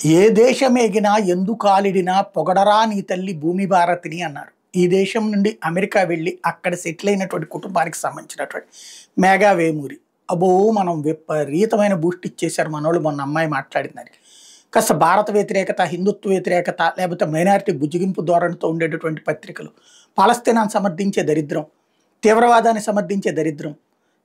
ఏ దేశమేగినా ఎందుకాలిడినా పొగడరా నీ తల్లి భూమి భారతిని అన్నారు. ఈ దేశం నుండి అమెరికా వెళ్ళి అక్కడ సెటిల్ అయినటువంటి కుటుంబానికి సంబంధించినటువంటి మేఘా వేమూరి. అబ్బో మనం విపరీతమైన బూస్ట్ ఇచ్చేశారు మనోళ్ళు. మొన్న అమ్మాయి మాట్లాడిందని కాస్త భారత వ్యతిరేకత, హిందుత్వ వ్యతిరేకత, లేకపోతే మైనారిటీ బుజ్జిగింపు ధోరణితో ఉండేటటువంటి పత్రికలు పాలస్తీనాన్ని సమర్థించే దరిద్రం, తీవ్రవాదాన్ని సమర్థించే దరిద్రం,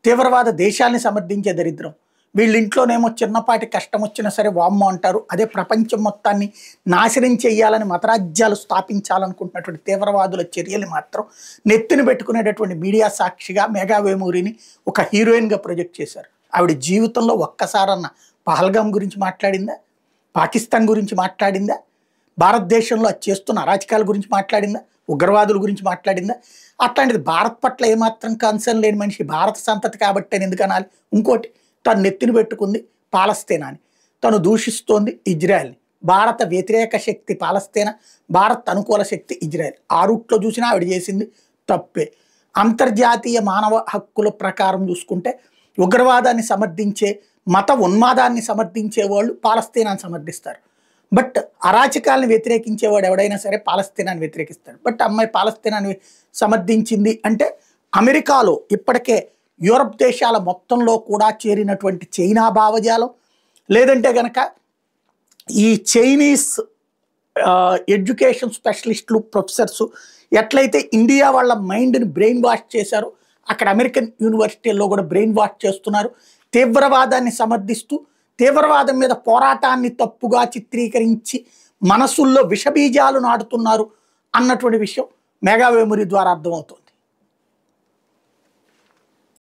తీవ్రవాద దేశాన్ని సమర్థించే దరిద్రం. వీళ్ళింట్లోనేమో చిన్నపాటి కష్టం వచ్చినా సరే వామ్మో అంటారు. అదే ప్రపంచం మొత్తాన్ని నాశనం చేయాలని మతరాజ్యాలు స్థాపించాలనుకుంటున్నటువంటి తీవ్రవాదుల చర్యలు మాత్రం నెత్తిన పెట్టుకునేటటువంటి మీడియా సాక్షిగా మేఘా వేమూరిని ఒక హీరోయిన్గా ప్రొజెక్ట్ చేశారు. ఆవిడ జీవితంలో ఒక్కసారన్న పహల్గాం గురించి మాట్లాడిందా, పాకిస్తాన్ గురించి మాట్లాడిందా, భారతదేశంలో అది చేస్తున్న అరాచకాల గురించి మాట్లాడిందా, ఉగ్రవాదుల గురించి మాట్లాడిందా? అట్లాంటిది భారత్ పట్ల ఏమాత్రం కన్సర్న్ లేని మనిషి భారత సంతతి కాబట్టి అని ఎందుకు అనాలి? ఇంకోటి, తను నెత్తిని పెట్టుకుంది పాలస్తీనాని, తను దూషిస్తోంది ఇజ్రాయెల్ని. భారత వ్యతిరేక శక్తి పాలస్తీనా, భారత్ అనుకూల శక్తి ఇజ్రాయెల్. ఆ రూట్లో చూసినా ఆవిడ చేసింది తప్పే. అంతర్జాతీయ మానవ హక్కుల ప్రకారం చూసుకుంటే ఉగ్రవాదాన్ని సమర్థించే, మత ఉన్మాదాన్ని సమర్థించే వాళ్ళు పాలస్తీనాన్ని సమర్థిస్తారు. బట్ అరాచకాలను వ్యతిరేకించేవాడు ఎవడైనా సరే పాలస్తీనాన్ని వ్యతిరేకిస్తాడు. బట్ అమ్మాయి పాలస్తీనాన్ని సమర్థించింది అంటే అమెరికాలో ఇప్పటికే యూరప్ దేశాల మొత్తంలో కూడా చేరినటువంటి చైనా భావజాలం, లేదంటే కనుక ఈ చైనీస్ ఎడ్యుకేషన్ స్పెషలిస్టులు, ప్రొఫెసర్స్ ఎట్లయితే ఇండియా వాళ్ళ మైండ్ని బ్రెయిన్ వాష్ చేశారో అక్కడ అమెరికన్ యూనివర్సిటీల్లో కూడా బ్రెయిన్ వాష్ చేస్తున్నారు. తీవ్రవాదాన్ని సమర్థిస్తూ తీవ్రవాదం మీద పోరాటాన్ని తప్పుగా చిత్రీకరించి మనసుల్లో విషబీజాలు నాటుతున్నారు అన్నటువంటి విషయం మేఘా వేమూరి ద్వారా అర్థమవుతుంది.